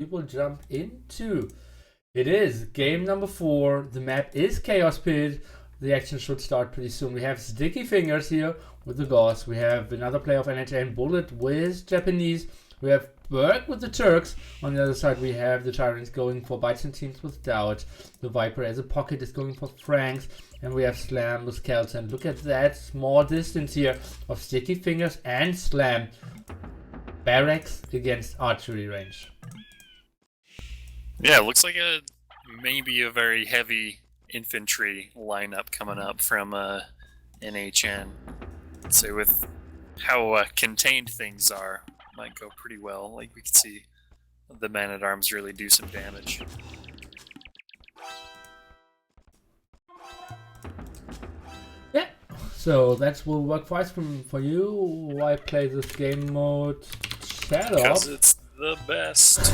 we will jump into. It is game number 4. The map is Chaos Pit. The action should start pretty soon. We have Sticky Fingers here with the Gauss. We have another player of NHN, Bullet with Japanese. We have Berg with the Turks. On the other side, we have the Tyrants going for Byzantines with Doubt. The Viper as a pocket is going for Franks. And we have Slam with Celts. And look at that small distance here of Sticky Fingers and Slam. Barracks against archery range. Yeah, it looks like maybe a very heavy infantry lineup coming up from NHN. So with how contained things are, might go pretty well. Like we can see the man-at-arms really do some damage. Yeah, so that's will work fine for you. Why play this game mode? Shadow. Because it's the best.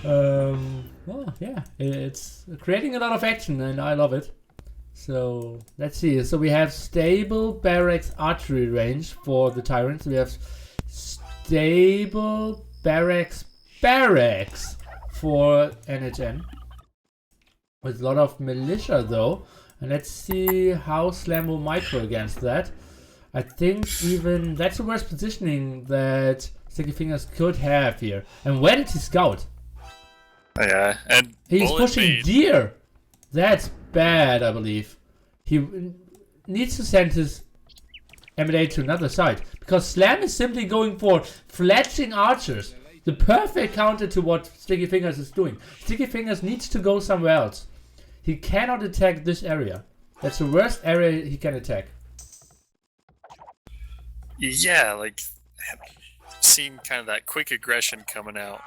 Well, yeah, it's creating a lot of action and I love it. So let's see. So we have stable barracks archery range for the Tyrants. We have stable barracks for NHN. With a lot of militia though. And let's see how Slam will micro against that. I think even that's the worst positioning that Sticky Fingers could have here. And where did he scout? Yeah, and he's pushing deer. That's bad, I believe. He needs to send his M&A to another side. Because Slam is simply going for fletching archers. The perfect counter to what Sticky Fingers is doing. Sticky Fingers needs to go somewhere else. He cannot attack this area. That's the worst area he can attack. Yeah, like, seen kind of that quick aggression coming out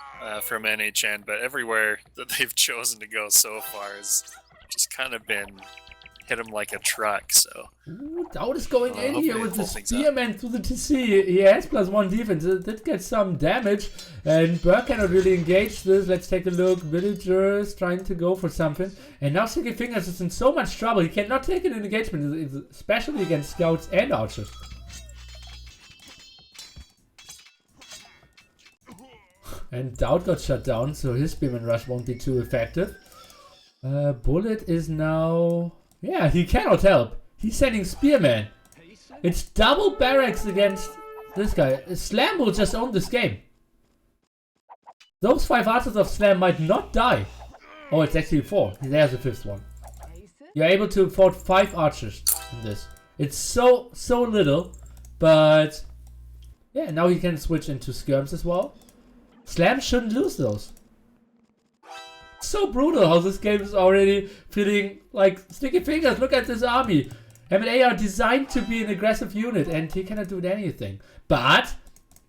from NHN, but everywhere that they've chosen to go so far has just kind of been hit him like a truck, so... Ooh, Doubt is going in here with the Spearman through the TC. He has +1 defense. It did get some damage, and Burke cannot really engage this. Let's take a look. Villagers trying to go for something. And now Sticky Fingers is in so much trouble. He cannot take an engagement, especially against scouts and archers. And Doubt got shut down, so his Spearman Rush won't be too effective. Bullet is now... Yeah, he cannot help. He's sending Spearman. It's double barracks against this guy. Slam will just own this game. Those 5 archers of Slam might not die. Oh, it's actually 4. There's the 5th one. You're able to afford 5 archers in this. It's so little, but... Yeah, now he can switch into skirms as well. Slam shouldn't lose those. So brutal how this game is already feeling like Sticky Fingers. Look at this army. M&A are designed to be an aggressive unit and he cannot do anything. But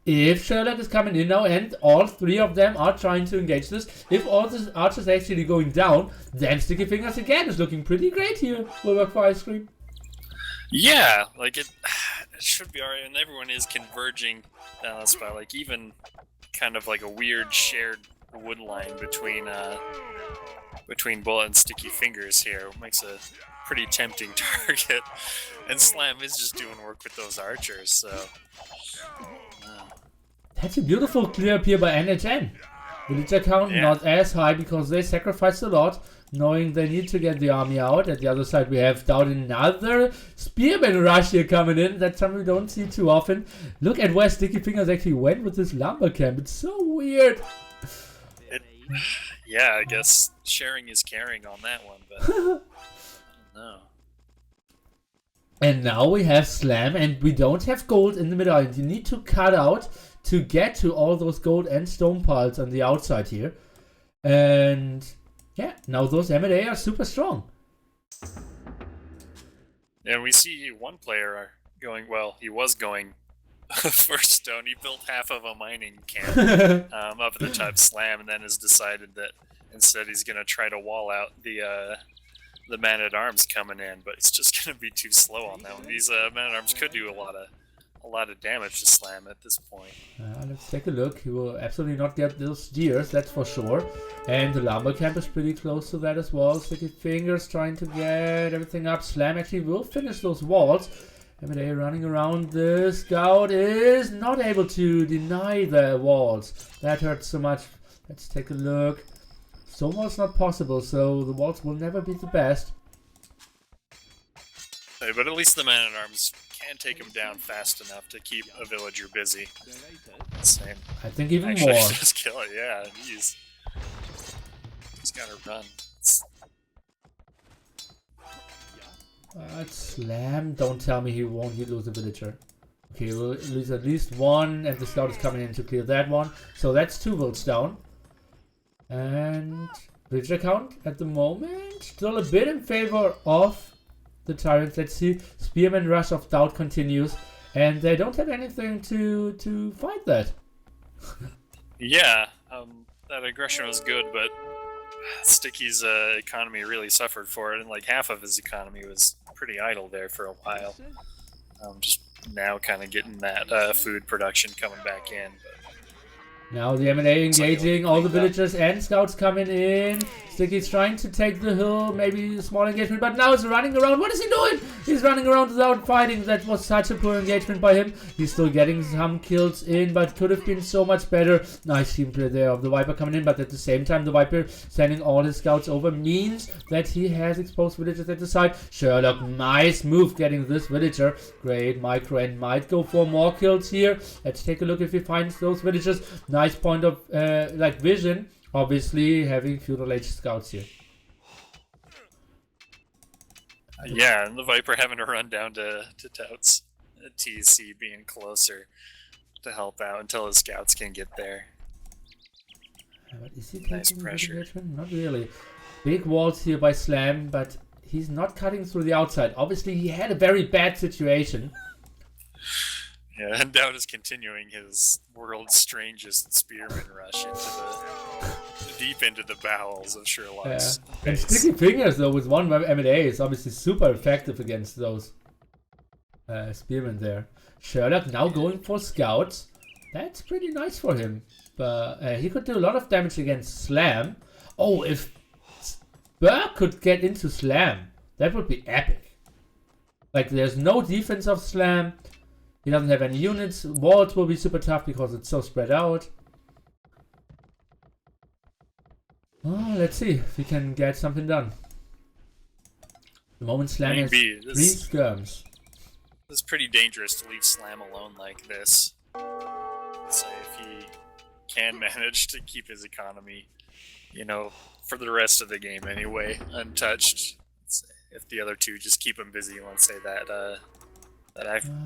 if Sherlock is coming in now and all 3 of them are trying to engage this, if all the archers are actually going down, then Sticky Fingers again is looking pretty great here. willworkforicecream. Yeah, like it should be alright, and everyone is converging down this spot. Like even kind of like a weird shared wood line between Bullet and Sticky Fingers here makes a pretty tempting target, and Slam is just doing work with those archers, so that's a beautiful clear up here by NHN. Villager count not as high because they sacrificed a lot, knowing they need to get the army out. At the other side we have Doubt another Spearman Rush here coming in. That's something we don't see too often. Look at where Sticky Fingers actually went with this lumber camp. It's so weird. Yeah, I guess sharing is caring on that one, but I don't know. And now we have Slam, and we don't have gold in the middle. You need to cut out to get to all those gold and stone piles on the outside here. And yeah, now those M&A are super strong. And we see one player going, well, he was going for stone. He built half of a mining camp up at the top Slam, and then has decided that instead he's going to try to wall out the man-at-arms coming in, but it's just going to be too slow on that one. These man-at-arms could do a lot of damage to Slam at this point. Let's take a look. He will absolutely not get those deers, that's for sure. And the lumber camp is pretty close to that as well. Sticky Fingers trying to get everything up. Slam actually will finish those walls. M&A running around. The scout is not able to deny the walls. That hurts so much. Let's take a look. Stone wall's not possible, so the walls will never be the best. Hey, but at least the man-at-arms can take him down fast enough to keep a villager busy. Same. I think even Actually, more. just kill it. Yeah, he's gotta run. Slam. Don't tell me he won't lose a villager. Okay, we'll lose at least one, and the scout is coming in to clear that one. So that's 2 votes down. And villager count at the moment still a bit in favor of the Tyrants. Let's see. Spearman rush of doubt continues, and they don't have anything to fight that. Yeah, that aggression was good, but Sticky's economy really suffered for it, and like half of his economy was pretty idle there for a while. Just now kind of getting that food production coming back in. Now the M&A engaging, all the villagers and scouts coming in. Sticky's trying to take the hill, maybe a small engagement, but now he's running around. What is he doing? He's running around without fighting. That was such a poor engagement by him. He's still getting some kills in, but could have been so much better. Nice team play there of the Viper coming in, but at the same time the Viper sending all his scouts over means that he has exposed villagers at the side. Sherlock, nice move getting this villager. Great micro and might go for more kills here. Let's take a look if he finds those villagers. Nice point of like vision. Obviously, having feudal age scouts here. Yeah, and the Viper having to run down to Touts. TC being closer to help out until his scouts can get there. But is he Nice taking pressure. engagement? Not really. Big walls here by Slam, but he's not cutting through the outside. Obviously, he had a very bad situation. Yeah, and Doubt is continuing his world's strangest spearman rush deep into the bowels of Sherlock's And base. Sticky Fingers, though, with one M&A is obviously super effective against those spearmen there. Sherlock now going for scouts. That's pretty nice for him. But he could do a lot of damage against Slam. Oh, if Burke could get into Slam, that would be epic. Like, there's no defense of Slam. He doesn't have any units. Walls will be super tough because it's so spread out. Oh, let's see if we can get something done. The moment Slam has 3 skirms. It's pretty dangerous to leave Slam alone like this. So if he can manage to keep his economy, you know, for the rest of the game anyway, untouched. If the other two just keep him busy, let's say that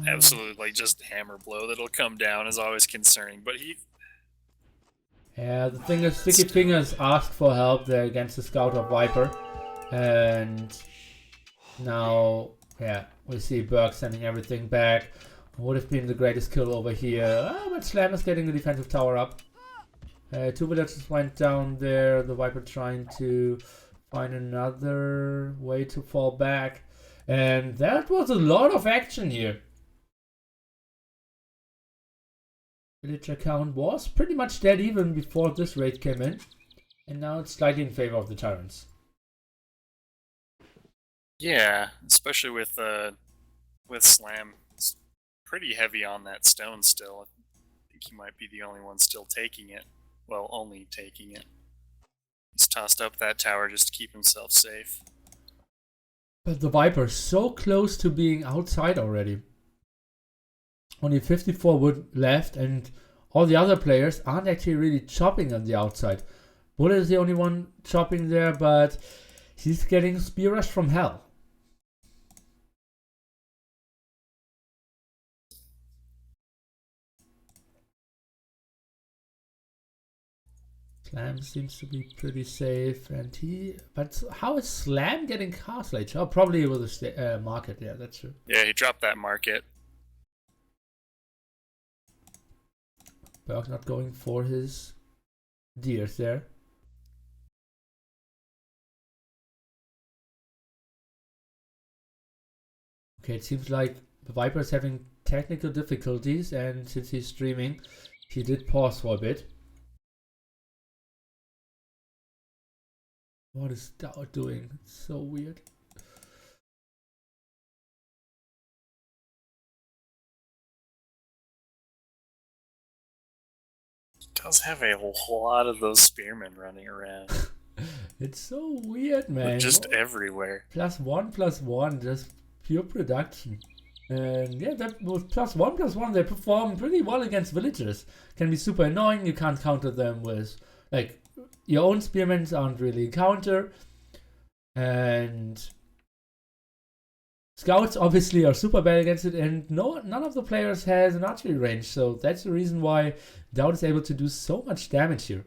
absolutely just hammer blow that'll come down is always concerning. But he... Yeah, the thing is, Sticky Fingers asked for help there against the Scout of Viper. And now, yeah, we see Burke sending everything back. Would have been the greatest kill over here. But Slam is getting the defensive tower up. 2 villagers went down there. The Viper trying to find another way to fall back. And that was a lot of action here. Villager count was pretty much dead even before this raid came in. And now it's slightly in favor of the Tyrants. Yeah, especially with Slam. It's pretty heavy on that stone still. I think he might be the only one still taking it. Well, only taking it. He's tossed up that tower just to keep himself safe. But the Viper is so close to being outside already. Only 54 wood left, and all the other players aren't actually really chopping on the outside. Bullet is the only one chopping there, but he's getting spear rush from hell. Slam seems to be pretty safe, and but how is Slam getting Castle Age? Oh, probably with a market. Yeah, that's true. Yeah, he dropped that market. Burke not going for his deers there. Okay, it seems like the Viper is having technical difficulties, and since he's streaming, he did pause for a bit. What is Dao doing? It's so weird. does have a whole lot of those spearmen running around. It's so weird, man. Just everywhere. +1/+1, just pure production. And yeah, that was +1/+1. They perform pretty well against villagers. Can be super annoying. You can't counter them with, like, your own spearmen aren't really a counter. And scouts obviously are super bad against it, and none of the players has an archery range, so that's the reason why DaUt is able to do so much damage here.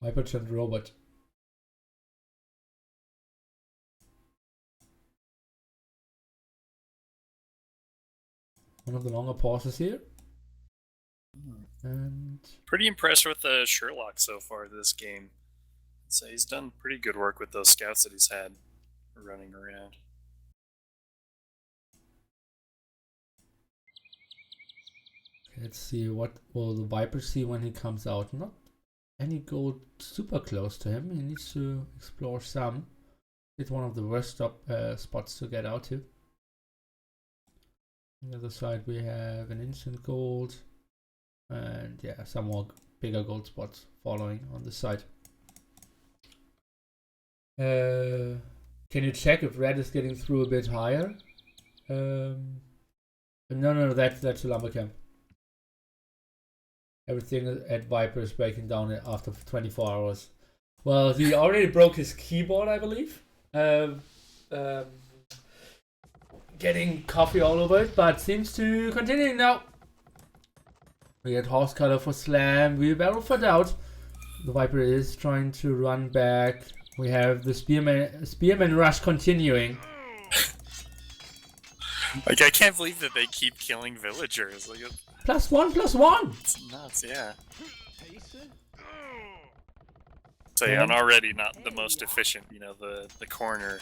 Viper turned robot. One of the longer pauses here. And pretty impressed with the Sherlock so far this game. So he's done pretty good work with those scouts that he's had running around. Let's see, what will the Viper see when he comes out? Not any gold super close to him. He needs to explore some. It's one of the worst spots to get out to. On the other side we have an instant gold. And yeah, some more bigger gold spots following on the side. Can you check if red is getting through a bit higher? No, that's the lumber camp. Everything at Viper is breaking down after 24 hours. Well, he already broke his keyboard, I believe. Getting coffee all over it, but seems to continue now. We get horse color for Slam, wheelbarrow for DaUt. The Viper is trying to run back. We have the spearman rush continuing. Like, I can't believe that they keep killing villagers. Like, +1/+1. It's nuts, yeah. So yeah, and already not the most efficient, you know, the corner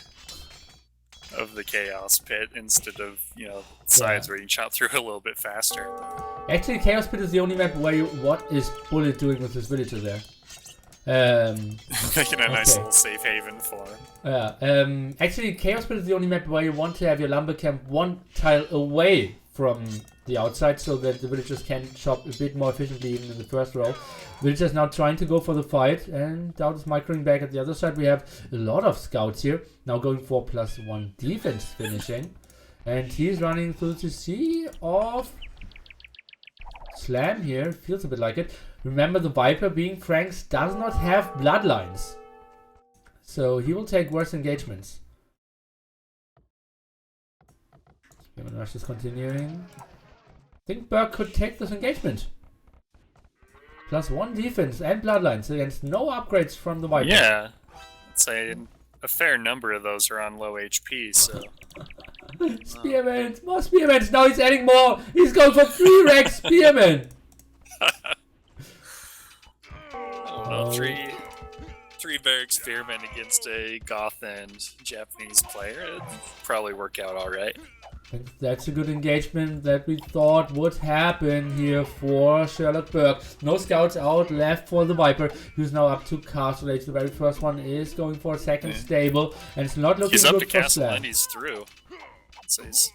of the chaos pit instead of, you know, sides where you can chop through a little bit faster. Actually, chaos pit is the only map where what is Bullet doing with his villager there? Making a nice little safe haven for him. Actually, chaos pit is the only map where you want to have your lumber camp one tile away from the outside so that the villagers can chop a bit more efficiently even in the first row. Villagers now trying to go for the fight, and DaUt is microing back at the other side. We have a lot of scouts here, now going for +1 defense finishing. And he's running through to see off Slam here, feels a bit like it. Remember, the Viper, being Frank's, does not have bloodlines. So he will take worse engagements. Spearman Rush is continuing. I think Burke could take this engagement. +1 defense and bloodlines against no upgrades from the Viper. Yeah, I'd say a fair number of those are on low HP, so... Spearmen, more spearmen. Now he's adding more. He's going for 3 Rex spearmen. Well, three barrack spearmen against a Goth and Japanese player, it'd probably work out all right. That's a good engagement that we thought would happen here for Sherlock Burke. No scouts out left for the Viper, who's now up to Castle Age. The very first one is going for a second stable, and it's not looking good for Slam. He's up to Castle and he's through. So he's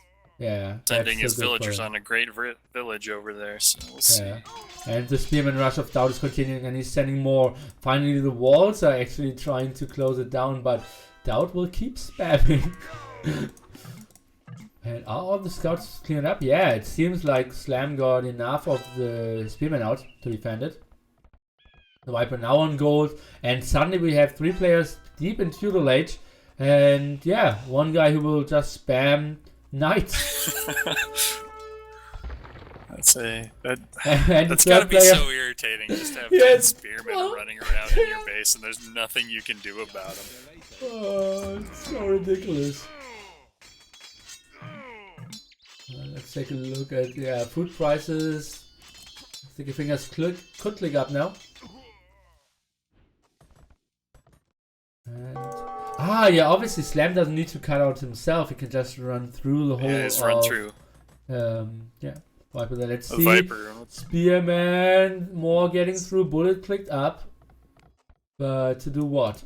sending his villagers on a great village over there, so we'll see. Yeah. And the Spearman Rush of DaUt is continuing, and he's sending more. Finally, the walls are actually trying to close it down, but DaUt will keep spamming. And are all the scouts cleared up? Yeah, it seems like Slam got enough of the Spearman out to defend it. The Viper now on gold, and suddenly we have 3 players deep in Feudal Age. And yeah, one guy who will just spam knights. That's gotta be so irritating just to have 10 spearmen running around in your base and there's nothing you can do about them. Oh, it's so ridiculous. Let's take a look at food prices. Sticky fingers could click up now. And yeah, obviously Slam doesn't need to cut out himself. He can just run through the whole. Yeah, just run through. Viper. Let's see. Viper. Spearman more getting through. Bullet clicked up, but to do what?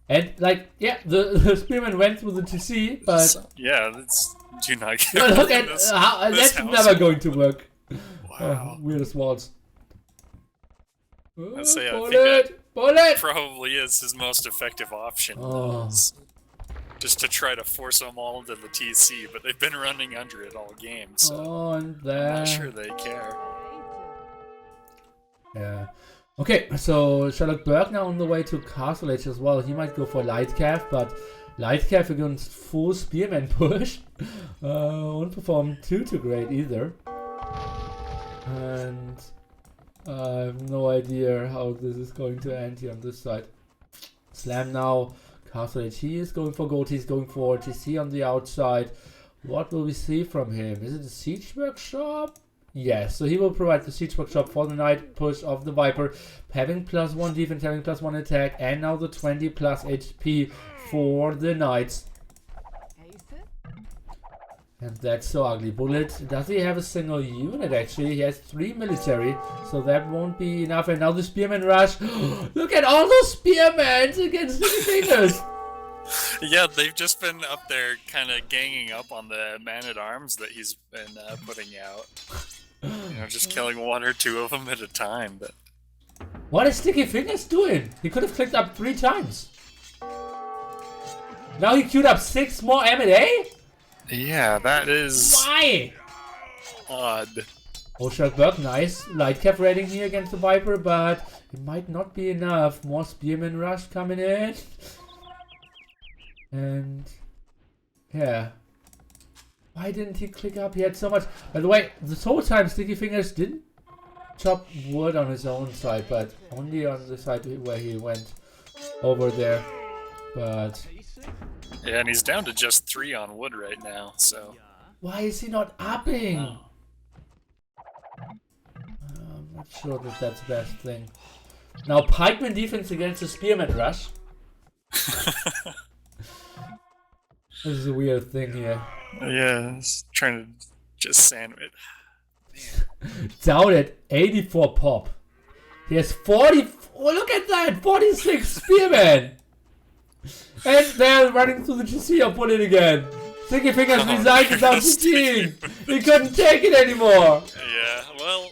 And like, yeah, the Spearman went through the TC, but yeah, Do not get Look at this that's house. never going to work. Wow. Weirdest walls. I'd say I think that Bullet! probably is his most effective option. Is just to try to force them all into the TC, but they've been running under it all game, so And I'm then... not sure they care. Yeah. Okay, so Sherlock Burke now on the way to Castle Age as well. He might go for Lightcalf, but Lightcalf against full Spearman push won't perform too great either. And I have no idea how this is going to end here on this side. Slam now. Castle Age, he is going for gold, he's going for TC on the outside. What will we see from him? Is it a Siege Workshop? Yes, so he will provide the Siege Workshop for the night push of the Viper, having +1 defense, having +1 attack, and now the 20 plus HP for the Knights. And that's so ugly. Bullet, does he have a single unit actually? He has 3 military, so that won't be enough. And now the Spearman rush. Look at all those Spearmen against the fingers. Yeah, they've just been up there kind of ganging up on the man-at-arms that he's been putting out. You know, just killing 1 or 2 of them at a time. But what is Sticky Fingers doing? He could have clicked up 3 times. Now he queued up 6 more M&A? yeah, that is Why? odd. Oh, Sherlock Burke, nice. Lightcalf rating here against the Viper, but it might not be enough. More Spearman rush coming in. And yeah. Why didn't he click up? He had so much. By the way, this whole time Sticky Fingers didn't chop wood on his own side, but only on the side where he went over there. But Yeah, and he's down to just 3 on wood right now, so why is he not upping? I'm not sure that that's the best thing. Now Pikeman defense against the Spearman rush. This is a weird thing here. yeah, he's trying to just sandwich. Doubt it. 84 pop. He has 40. Oh, look at that! 46 Spearman! And they're running through the GC. I'll put it again. Sticky Fingers resigned without cheating. He couldn't take it anymore. Yeah, well,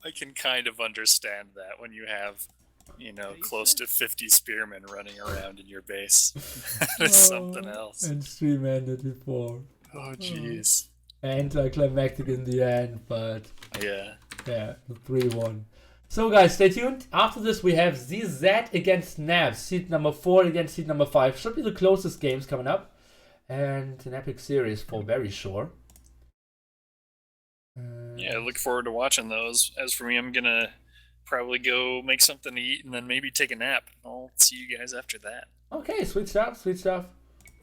I can kind of understand that when you have, you know, close to 50 spearmen running around in your base. It's something else. And stream-ended before. Oh, jeez. Anticlimactic in the end, but Yeah. yeah, 3-1. So guys, stay tuned. After this we have ZZ against Nabs, seed number 4 against seed number 5. Should be the closest games coming up. And an epic series for very sure. Yeah, I look forward to watching those. As for me, I'm gonna probably go make something to eat and then maybe take a nap. I'll see you guys after that. Okay, sweet stuff, sweet stuff.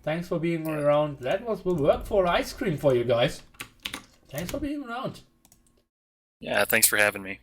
Thanks for being around. That was Will Work for Ice Cream for you guys. Thanks for being around. Yeah, thanks for having me.